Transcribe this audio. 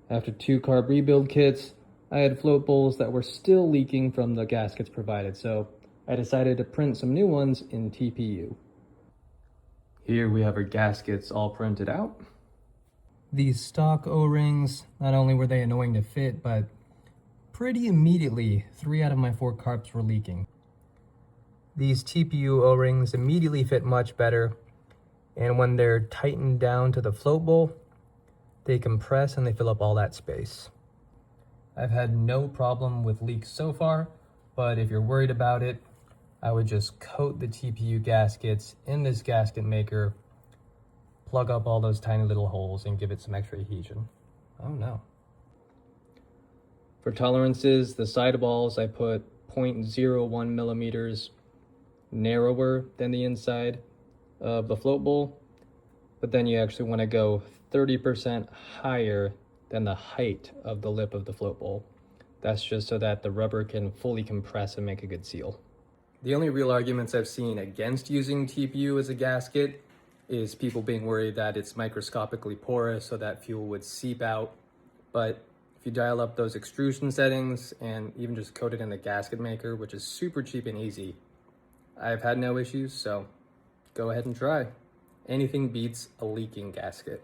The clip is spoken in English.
After 2 carb rebuild kits, I had float bowls that were still leaking from the gaskets provided, so I decided to print some new ones in TPU. Here we have our gaskets all printed out. These stock O-rings, not only were they annoying to fit, but pretty immediately, 3 out of my 4 carps were leaking. These TPU O-rings immediately fit much better, and when they're tightened down to the float bowl, they compress and they fill up all that space. I've had no problem with leaks so far, but if you're worried about it, I would just coat the TPU gaskets in this gasket maker, plug up all those tiny little holes, and give it some extra adhesion. Oh no. For tolerances, the sidewalls I put 0.01 millimeters narrower than the inside of the float bowl, but then you actually want to go 30% higher than the height of the lip of the float bowl. That's just so that the rubber can fully compress and make a good seal. The only real arguments I've seen against using TPU as a gasket is people being worried that it's microscopically porous so that fuel would seep out. But if you dial up those extrusion settings and even just coat it in the gasket maker, which is super cheap and easy, I've had no issues, so go ahead and try. Anything beats a leaking gasket.